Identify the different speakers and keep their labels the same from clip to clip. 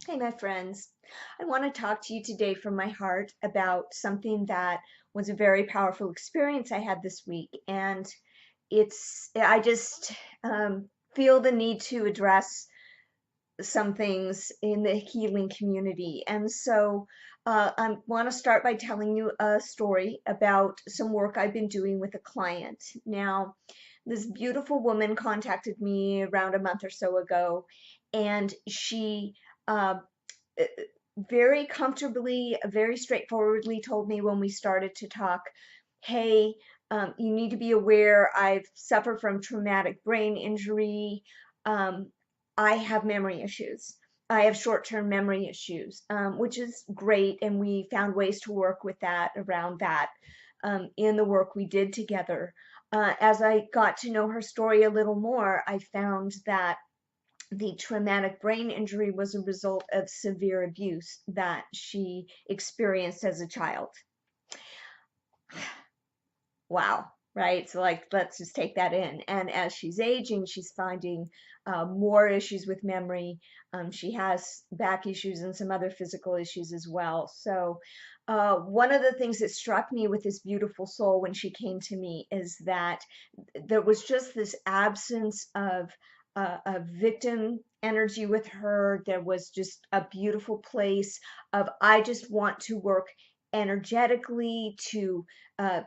Speaker 1: Hey, my friends. I want to talk to you today from my heart about something that was a very powerful experience I had this week. And I just feel the need to address some things in the healing community. And so I want to start by telling you a story about some work I've been doing with a client. Now, this beautiful woman contacted me around a month or so ago, and she uh, uh, very comfortably, very straightforwardly told me when we started to talk, hey, you need to be aware I've suffered from traumatic brain injury. Um, I have memory issues. I have short-term memory issues, which is great. And we found ways to work with that around that in the work we did together. As I got to know her story a little more, I found that the traumatic brain injury was a result of severe abuse that she experienced as a child. Wow, right? So, like, let's just take that in. And as she's aging, she's finding more issues with memory. She has back issues and some other physical issues as well. So, one of the things that struck me with this beautiful soul when she came to me is that there was just this absence of a victim energy with her. There was just a beautiful place of, I just want to work energetically to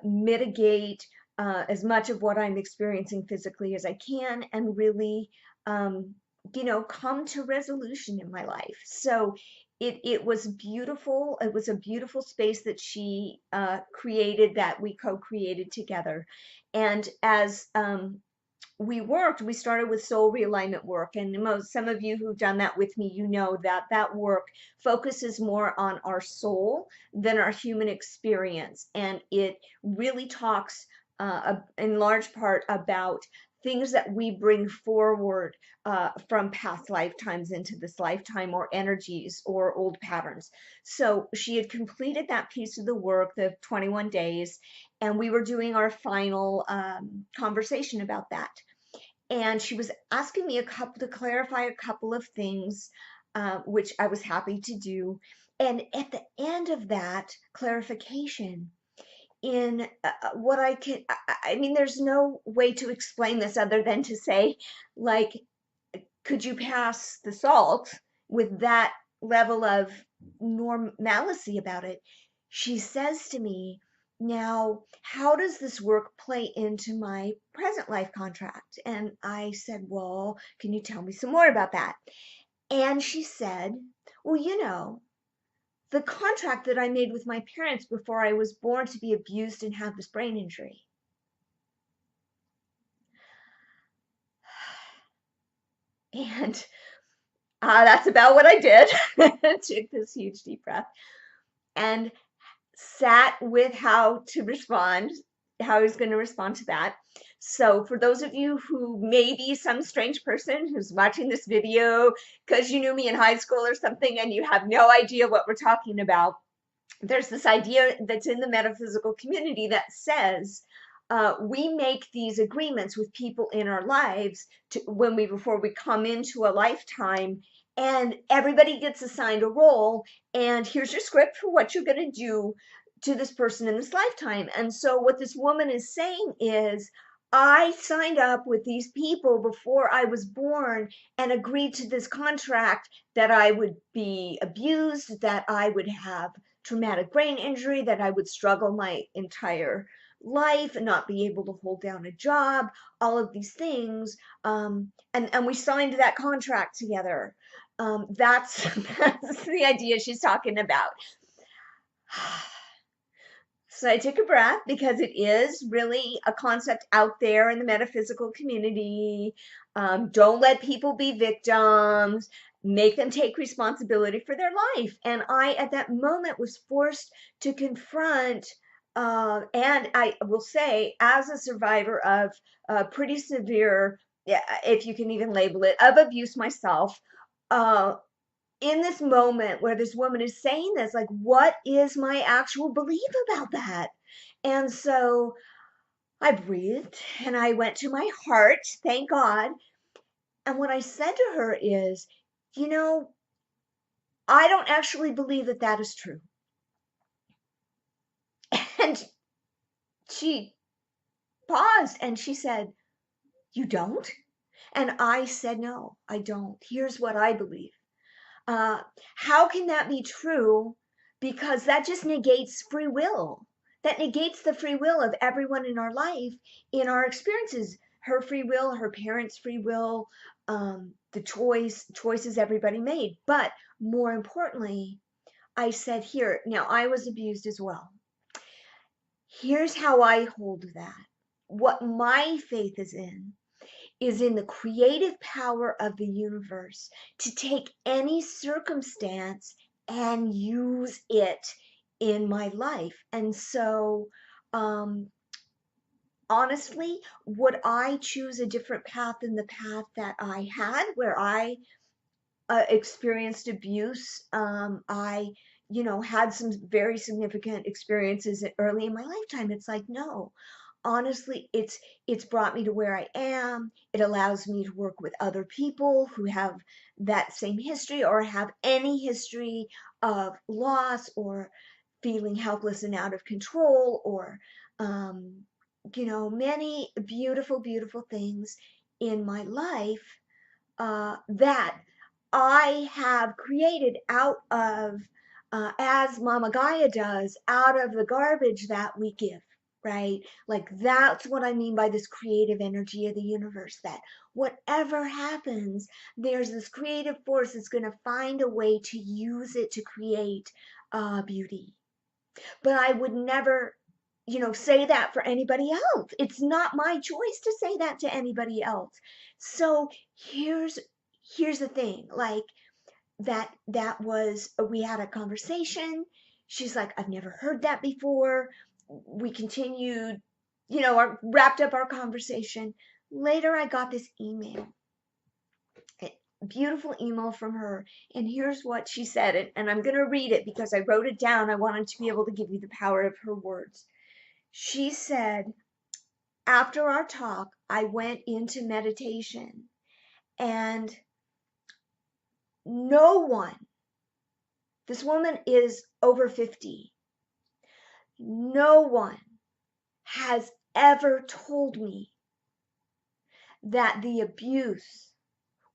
Speaker 1: mitigate as much of what I'm experiencing physically as I can and really, come to resolution in my life. So it was beautiful. It was a beautiful space that she created, that we co-created together. And as we started with soul realignment work, and some of you who've done that with me, you know that that work focuses more on our soul than our human experience, and it really talks in large part about things that we bring forward from past lifetimes into this lifetime, or energies or old patterns. So she had completed that piece of the work, the 21 days, and we were doing our final conversation about that, and she was asking me to clarify a couple of things, which I was happy to do. And at the end of that clarification, in what I can, I mean, there's no way to explain this other than to say, like, could you pass the salt with that level of normalcy about it? She says to me, now, how does this work play into my present life contract? And I said, well, can you tell me some more about that? And she said, well, the contract that I made with my parents before I was born to be abused and have this brain injury. And that's about what I did. Took this huge deep breath and sat with how to respond, how I was going to respond to that. So for those of you who may be some strange person who's watching this video because you knew me in high school or something and you have no idea what we're talking about, there's this idea that's in the metaphysical community that says we make these agreements with people in our lives before we come into a lifetime, and everybody gets assigned a role, and here's your script for what you're going to do to this person in this lifetime. And so what this woman is saying is, I signed up with these people before I was born and agreed to this contract that I would be abused, that I would have traumatic brain injury, that I would struggle my entire life and not be able to hold down a job, all of these things. And we signed that contract together. That's, that's the idea she's talking about. So I took a breath because it is really a concept out there in the metaphysical community. Don't let people be victims. Make them take responsibility for their life. And I, at that moment, was forced to confront, and I will say, as a survivor of pretty severe, yeah, if you can even label it, of abuse myself, uh, in this moment where this woman is saying this, like, what is my actual belief about that? And so I breathed and I went to my heart, thank God. And what I said to her is, you know, I don't actually believe that that is true. And she paused and she said, you don't? And I said, no, I don't. Here's what I believe. Uh, how can that be true? Because that just negates free will. That negates the free will of everyone in our life, in our experiences. Her free will, her parents' free will, the choices everybody made. But more importantly, I said here, now I was abused as well. Here's how I hold that. What my faith is in the creative power of the universe to take any circumstance and use it in my life. And so, honestly, would I choose a different path than the path that I had, where I experienced abuse? I, had some very significant experiences early in my lifetime. It's like, no, honestly, it's brought me to where I am. It allows me to work with other people who have that same history or have any history of loss or feeling helpless and out of control, or many beautiful, beautiful things in my life that I have created out of, as Mama Gaia does, out of the garbage that we give, right? Like, that's what I mean by this creative energy of the universe, that whatever happens, there's this creative force that's going to find a way to use it to create beauty. But I would never, say that for anybody else. It's not my choice to say that to anybody else. So here's the thing, like, that was, we had a conversation. She's like, I've never heard that before. We continued, wrapped up our conversation. Later, I got this email, a beautiful email from her, and here's what she said, and I'm going to read it because I wrote it down. I wanted to be able to give you the power of her words. She said, after our talk, I went into meditation, and no one, this woman is over 50, no one has ever told me that the abuse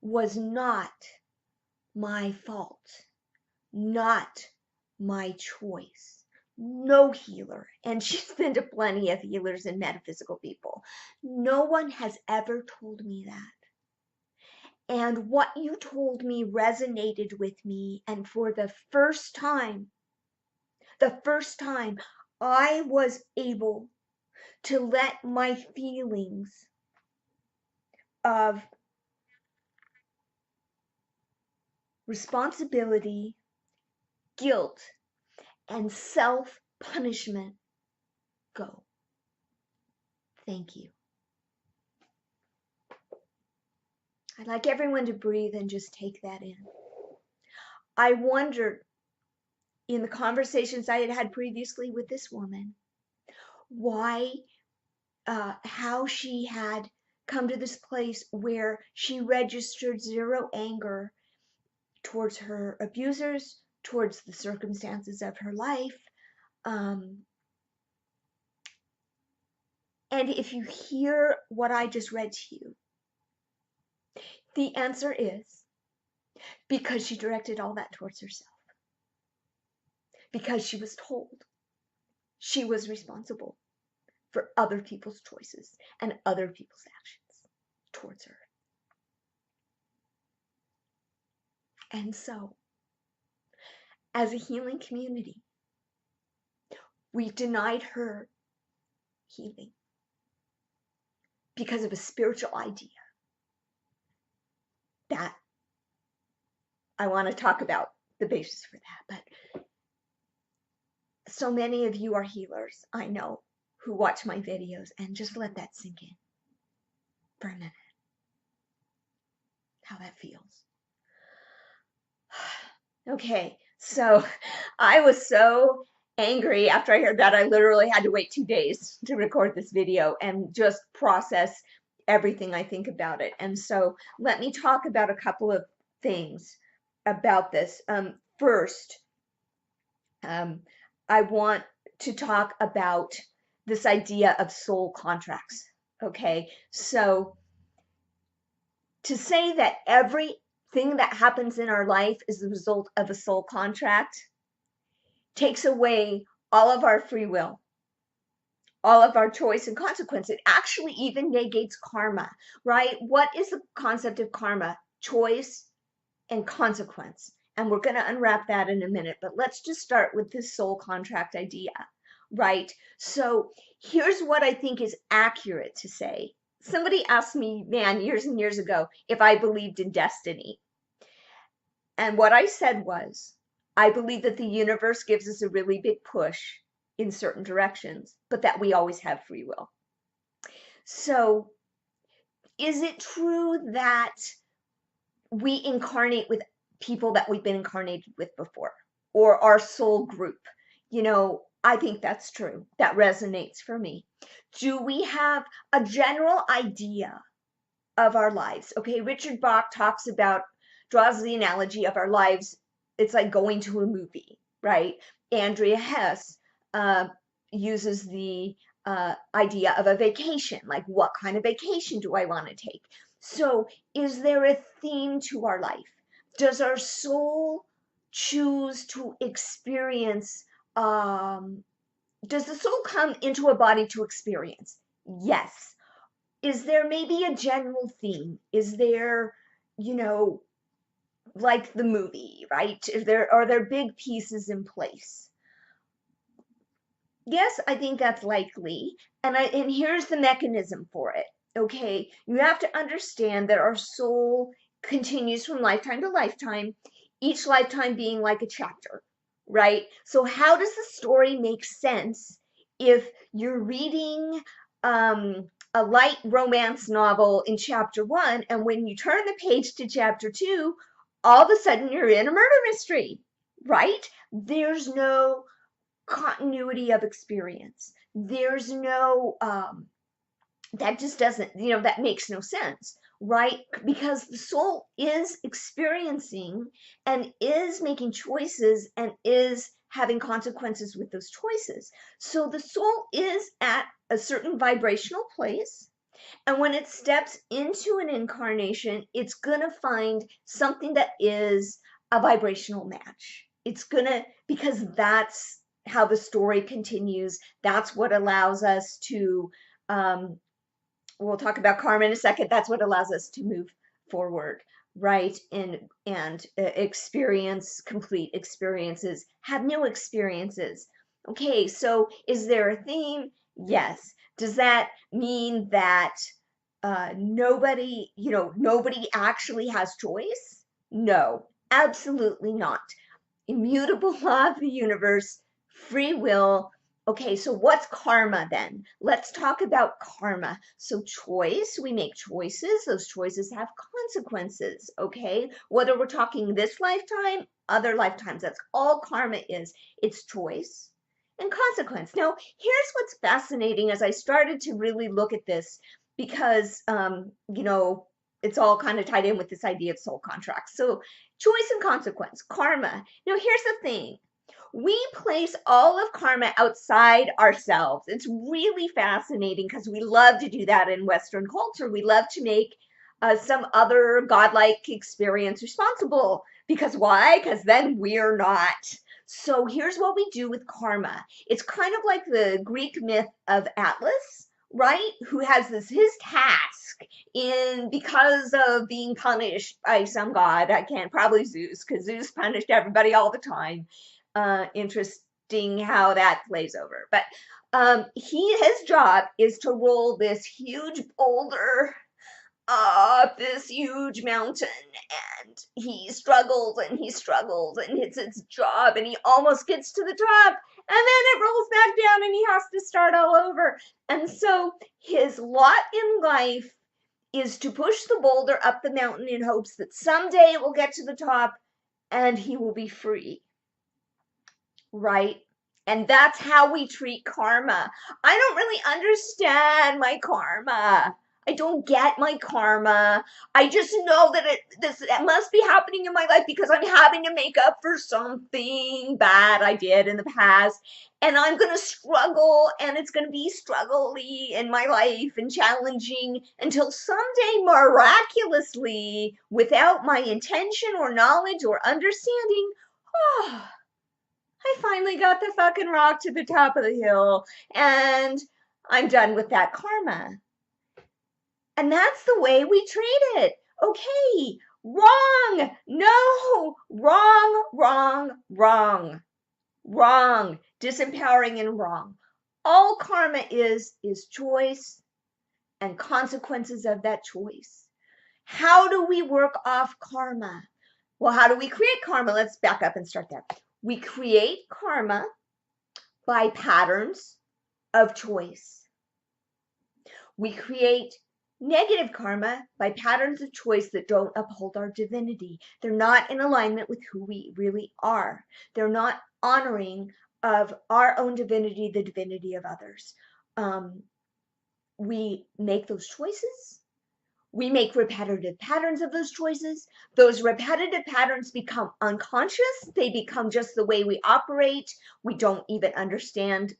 Speaker 1: was not my fault, not my choice. No healer, and she's been to plenty of healers and metaphysical people. No one has ever told me that. And what you told me resonated with me. And for the first time, I was able to let my feelings of responsibility, guilt, and self-punishment go. Thank you. I'd like everyone to breathe and just take that in. I wondered, in the conversations I had had previously with this woman, why, how she had come to this place where she registered zero anger towards her abusers, towards the circumstances of her life. And if you hear what I just read to you, the answer is because she directed all that towards herself. Because she was told she was responsible for other people's choices and other people's actions towards her. And so, as a healing community, we denied her healing because of a spiritual idea that I want to talk about the basis for that. But so many of you are healers, I know, who watch my videos, and just let that sink in for a minute. How that feels. Okay, so I was so angry after I heard that. I literally had to wait 2 days to record this video and just process everything I think about it. And so let me talk about a couple of things about this. first, I want to talk about this idea of soul contracts. Okay, so to say that everything that happens in our life is the result of a soul contract takes away all of our free will, all of our choice and consequence. It actually even negates karma, right? What is the concept of karma? Choice and consequence. And we're going to unwrap that in a minute, but let's just start with this soul contract idea, right? So here's what I think is accurate to say. Somebody asked me, man, years and years ago, if I believed in destiny. And what I said was, I believe that the universe gives us a really big push in certain directions, but that we always have free will. So is it true that we incarnate with people that we've been incarnated with before, or our soul group? I think that's true. That resonates for me. Do we have a general idea of our lives? Okay, Richard Bach draws the analogy of our lives. It's like going to a movie, right? Andrea Hess uses the idea of a vacation, like what kind of vacation do I want to take? So is there a theme to our life? Does our soul choose to experience, does the soul come into a body to experience? Yes. Is there maybe a general theme? Is there, like the movie, right? Are there big pieces in place? Yes, I think that's likely. And here's the mechanism for it. Okay, you have to understand that our soul continues from lifetime to lifetime, each lifetime being like a chapter, right? So how does the story make sense if you're reading a light romance novel in chapter 1, and when you turn the page to chapter 2, all of a sudden you're in a murder mystery, right? There's no continuity of experience. There's no, that just doesn't, that makes no sense, right? Because the soul is experiencing and is making choices and is having consequences with those choices. So the soul is at a certain vibrational place. And when it steps into an incarnation, it's going to find something that is a vibrational match. It's going to, because that's how the story continues. That's what allows us to, we'll talk about karma in a second. That's what allows us to move forward, right? And experience complete experiences, have new experiences. Okay, so is there a theme? Yes. Does that mean that nobody actually has choice? No, absolutely not. Immutable law of the universe, free will. Okay, so what's karma then? Let's talk about karma. So choice, we make choices. Those choices have consequences, okay? Whether we're talking this lifetime, other lifetimes, that's all karma is. It's choice and consequence. Now, here's what's fascinating as I started to really look at this, because, it's all kind of tied in with this idea of soul contracts. So choice and consequence, karma. Now, here's the thing. We place all of karma outside ourselves. It's really fascinating because we love to do that in Western culture. We love to make some other godlike experience responsible. Because why? Because then we're not. So here's what we do with karma. It's kind of like the Greek myth of Atlas, right? Who has his task because of being punished by some god. I can't, probably Zeus, because Zeus punished everybody all the time. Interesting how that plays over. But his job is to roll this huge boulder up this huge mountain, and he struggles and he struggles, and it's his job, and he almost gets to the top, and then it rolls back down and he has to start all over. And so his lot in life is to push the boulder up the mountain in hopes that someday it will get to the top and he will be free, right? And that's how we treat karma. I don't really understand my karma. I don't get my karma. I just know that this must be happening in my life because I'm having to make up for something bad I did in the past. And I'm going to struggle, and it's going to be struggly in my life and challenging until someday, miraculously, without my intention or knowledge or understanding, oh, I finally got the fucking rock to the top of the hill and I'm done with that karma. And that's the way we treat it. Okay, wrong, no, wrong, wrong, wrong, wrong, disempowering and wrong. All karma is choice and consequences of that choice. How do we work off karma? Well, how do we create karma? Let's back up and start there. We create karma by patterns of choice. We create negative karma by patterns of choice that don't uphold our divinity. They're not in alignment with who we really are. They're not honoring of our own divinity, the divinity of others. We make those choices. We make repetitive patterns of those choices. Those repetitive patterns become unconscious. They become just the way we operate. We don't even understand,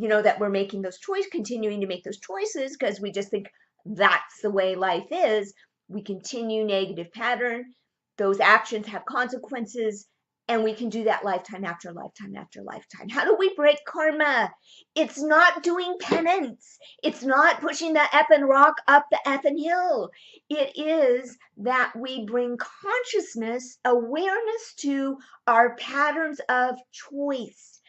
Speaker 1: that we're making those choices, continuing to make those choices because we just think that's the way life is. We continue negative pattern. Those actions have consequences, and we can do that lifetime after lifetime after lifetime. How do we break karma? It's not doing penance. It's not pushing the effing rock up the effing hill. It is that we bring consciousness, awareness to our patterns of choice,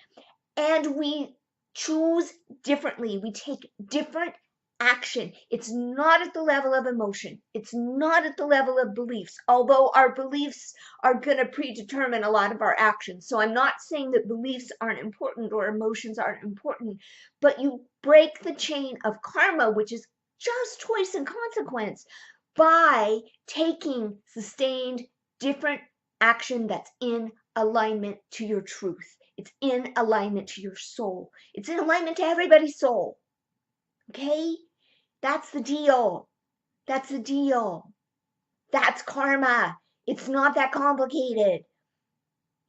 Speaker 1: and we choose differently. We take different action. It's not at the level of emotion. It's not at the level of beliefs, although our beliefs are going to predetermine a lot of our actions. So I'm not saying that beliefs aren't important or emotions aren't important, but you break the chain of karma, which is just choice and consequence, by taking sustained different action that's in alignment to your truth. It's in alignment to your soul. It's in alignment to everybody's soul. Okay? That's the deal. That's the deal. That's karma. It's not that complicated.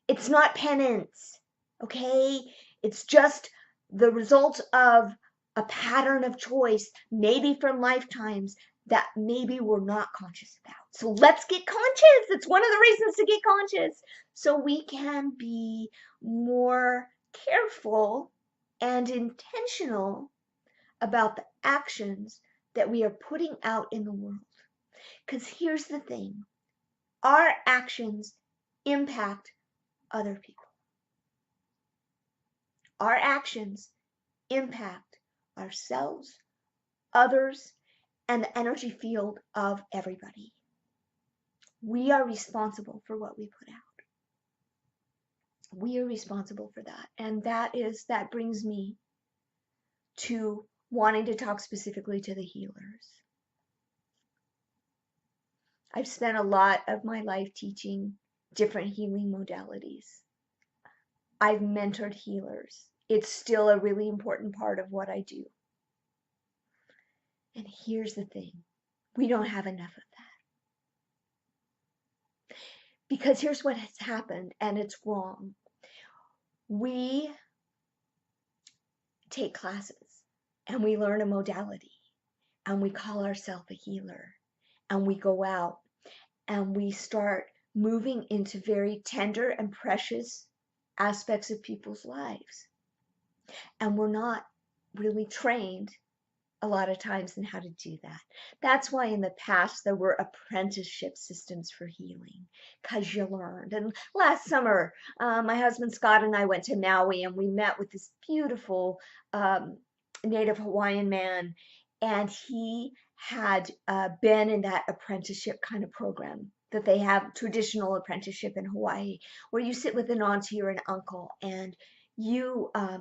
Speaker 1: It's not penance. Okay? It's just the result of a pattern of choice, maybe from lifetimes, that maybe we're not conscious about. So let's get conscious. It's one of the reasons to get conscious. So we can be more careful and intentional about the actions that we are putting out in the world. Because here's the thing. Our actions impact other people. Our actions impact ourselves, others, and the energy field of everybody. We are responsible for what we put out. We are responsible for that. And that brings me to wanting to talk specifically to the healers. I've spent a lot of my life teaching different healing modalities. I've mentored healers. It's still a really important part of what I do. And here's the thing. We don't have enough of that. Because here's what has happened, and it's wrong. We take classes, and we learn a modality, and we call ourselves a healer, and we go out, and we start moving into very tender and precious aspects of people's lives. And we're not really trained a lot of times in how to do that. That's why in the past there were apprenticeship systems for healing, because you learned. And last summer, my husband Scott and I went to Maui, and we met with this beautiful Native Hawaiian man, and he had been in that apprenticeship kind of program that they have, traditional apprenticeship in Hawaii, where you sit with an auntie or an uncle, and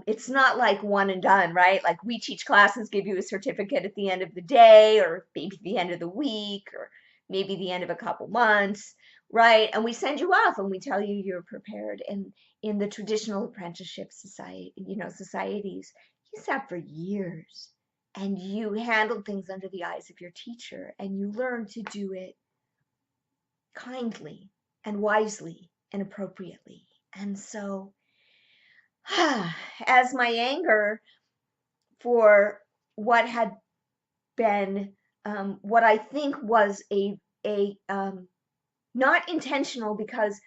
Speaker 1: it's not like one and done, right? Like we teach classes, give you a certificate at the end of the day, or maybe the end of the week, or maybe the end of a couple months, right? And we send you off and we tell you you're prepared. And in the traditional apprenticeship society, societies, you sat for years and you handled things under the eyes of your teacher, and you learned to do it kindly and wisely and appropriately. And so, as my anger for what had been what I think was a not intentional, because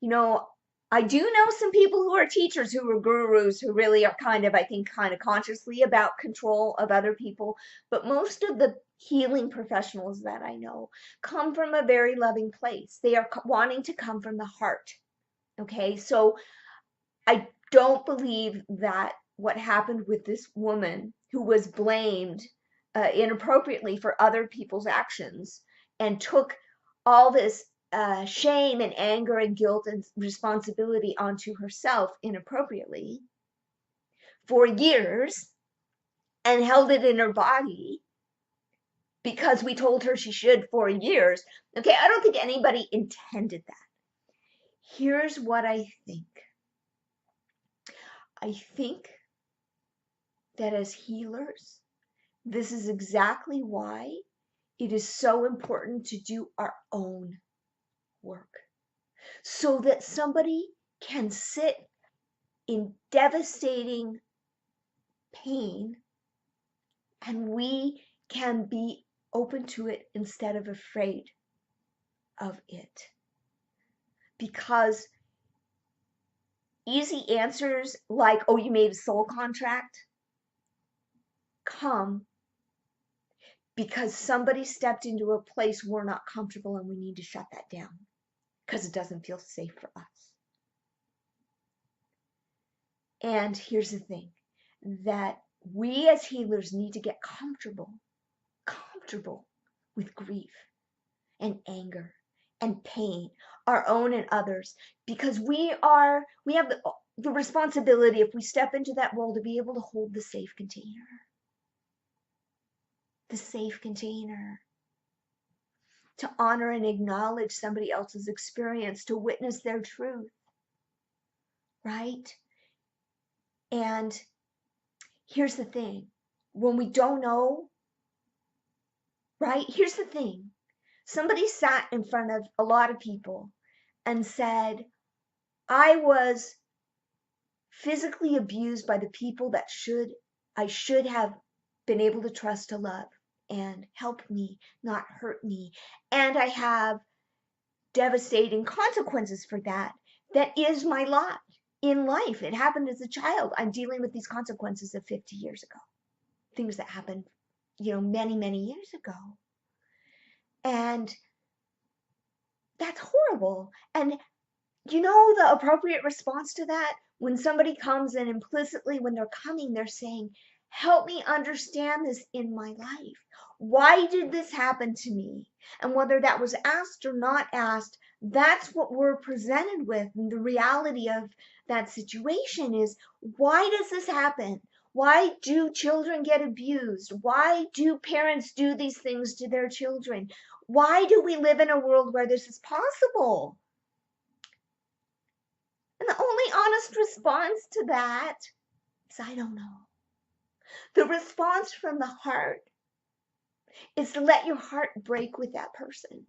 Speaker 1: you know I do know some people who are teachers who are gurus who really are kind of, I think, kind of consciously about control of other people, but most of the healing professionals that I know come from a very loving place. They are wanting to come from the heart. Okay, so I don't believe that what happened with this woman who was blamed inappropriately for other people's actions and took all this shame and anger and guilt and responsibility onto herself inappropriately for years and held it in her body because we told her she should for years. Okay, I don't think anybody intended that. Here's what I think. I think that as healers, this is exactly why it is so important to do our own work, so that somebody can sit in devastating pain and we can be open to it instead of afraid of it. Because easy answers like, oh, you made a soul contract, come because somebody stepped into a place we're not comfortable and we need to shut that down because it doesn't feel safe for us. And here's the thing, that we as healers need to get comfortable with grief and anger and pain, our own and others, because we have the responsibility, if we step into that role, to be able to hold the safe container. The safe container. To honor and acknowledge somebody else's experience, to witness their truth, right? And here's the thing, when we don't know, right? Here's the thing. Somebody sat in front of a lot of people and said, I was physically abused by the people that I should have been able to trust to love and help me, not hurt me. And I have devastating consequences for that. That is my lot in life. It happened as a child. I'm dealing with these consequences of 50 years ago. Things that happened, many, many years ago. And that's horrible. And the appropriate response to that, when somebody comes and implicitly when they're coming, they're saying, help me understand this in my life. Why did this happen to me? And whether that was asked or not asked, that's what we're presented with. And the reality of that situation is, why does this happen? Why do children get abused? Why do parents do these things to their children? Why do we live in a world where this is possible? And the only honest response to that is, I don't know. The response from the heart is to let your heart break with that person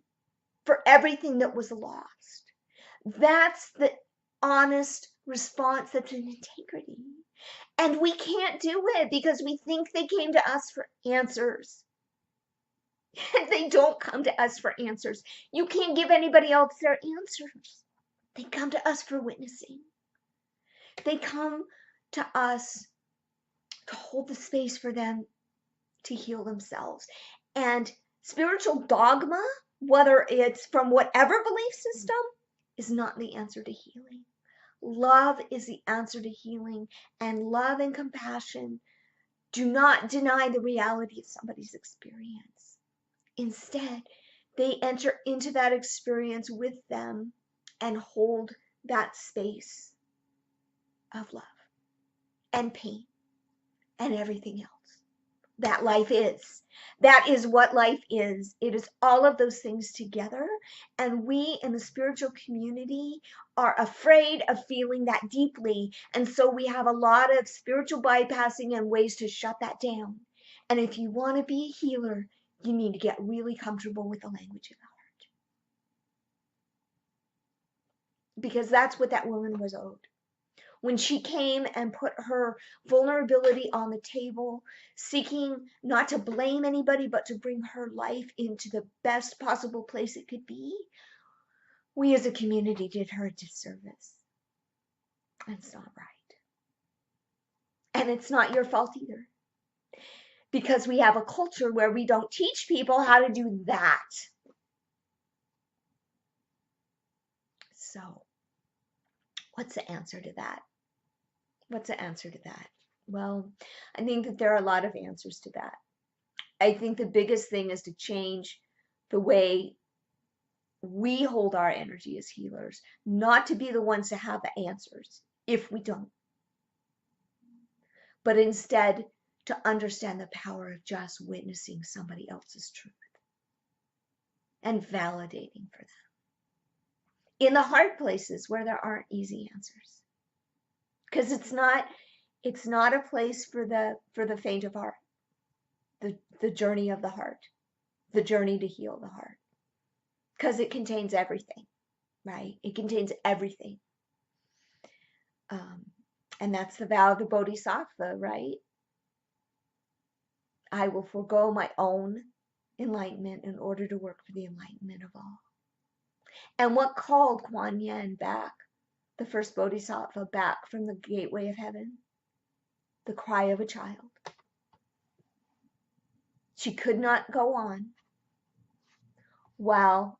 Speaker 1: for everything that was lost. That's the honest response. That's an integrity. And we can't do it because we think they came to us for answers. And they don't come to us for answers. You can't give anybody else their answers. They come to us for witnessing. They come to us to hold the space for them to heal themselves. And spiritual dogma, whether it's from whatever belief system, is not the answer to healing. Love is the answer to healing, and love and compassion do not deny the reality of somebody's experience. Instead, they enter into that experience with them and hold that space of love and pain and everything else that life is. That is what life is. It is all of those things together. And we in the spiritual community are afraid of feeling that deeply. And so we have a lot of spiritual bypassing and ways to shut that down. And if you want to be a healer, you need to get really comfortable with the language of the heart. Because that's what that woman was owed. When she came and put her vulnerability on the table, seeking not to blame anybody, but to bring her life into the best possible place it could be, we as a community did her a disservice. That's not right. And it's not your fault either. Because we have a culture where we don't teach people how to do that. So, what's the answer to that? What's the answer to that? Well, I think that there are a lot of answers to that. I think the biggest thing is to change the way we hold our energy as healers, not to be the ones to have the answers if we don't, but instead to understand the power of just witnessing somebody else's truth and validating for them in the hard places where there aren't easy answers, because it's not a place for the faint of heart. The journey of the heart, the journey to heal the heart, because it contains everything, right? It contains everything. And that's the vow of the Bodhisattva, right? I will forego my own enlightenment in order to work for the enlightenment of all. And what called Kuan Yin back, the first Bodhisattva, back from the gateway of heaven? The cry of a child. She could not go on while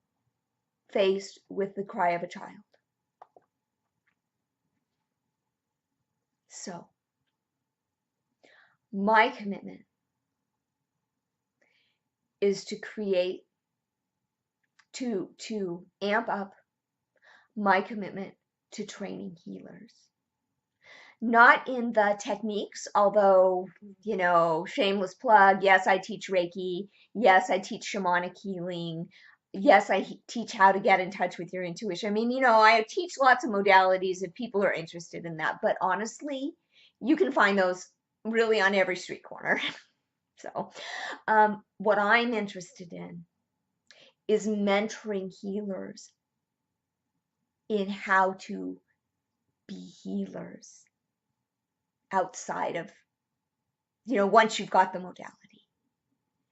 Speaker 1: faced with the cry of a child. So, my commitment is to create, to amp up my commitment to training healers. Not in the techniques, although, shameless plug, yes, I teach Reiki. Yes, I teach shamanic healing. Yes, I teach how to get in touch with your intuition. I mean, I teach lots of modalities if people are interested in that. But honestly, you can find those really on every street corner. So what I'm interested in is mentoring healers in how to be healers outside of, once you've got the modality,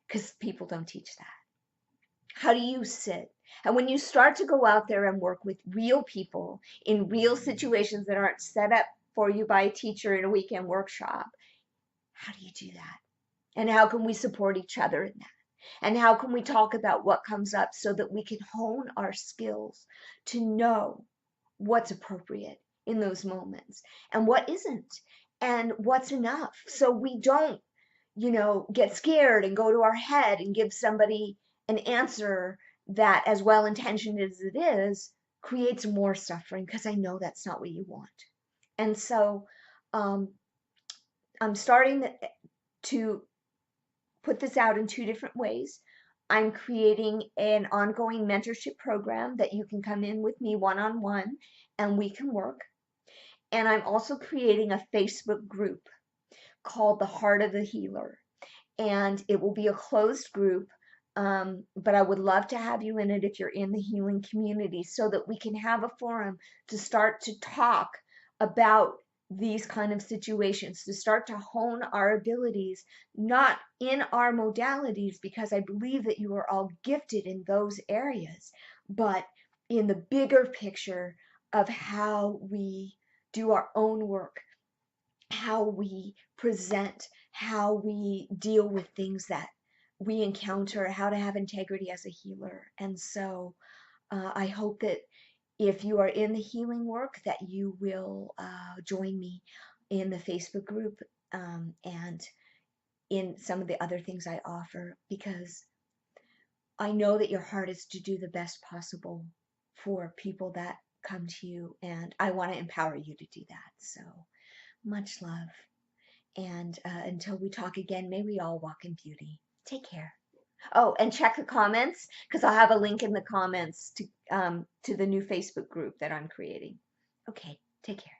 Speaker 1: because people don't teach that. How do you sit? And when you start to go out there and work with real people in real situations that aren't set up for you by a teacher in a weekend workshop, how do you do that? And how can we support each other in that? And how can we talk about what comes up so that we can hone our skills to know what's appropriate in those moments and what isn't, and what's enough, so we don't, get scared and go to our head and give somebody an answer that, as well-intentioned as it is, creates more suffering, because I know that's not what you want. And so I'm starting to put this out in two different ways. I'm creating an ongoing mentorship program that you can come in with me one-on-one and we can work. And I'm also creating a Facebook group called The Heart of the Healer. And it will be a closed group, but I would love to have you in it if you're in the healing community, so that we can have a forum to start to talk about these kind of situations, to start to hone our abilities, not in our modalities, because I believe that you are all gifted in those areas, but in the bigger picture of how we do our own work, how we present, how we deal with things that we encounter, how to have integrity as a healer. And so I hope that if you are in the healing work, that you will join me in the Facebook group and in some of the other things I offer, because I know that your heart is to do the best possible for people that come to you, and I want to empower you to do that. So much love. And until we talk again, may we all walk in beauty. Take care. Oh, and check the comments, because I'll have a link in the comments to the new Facebook group that I'm creating. Okay, take care.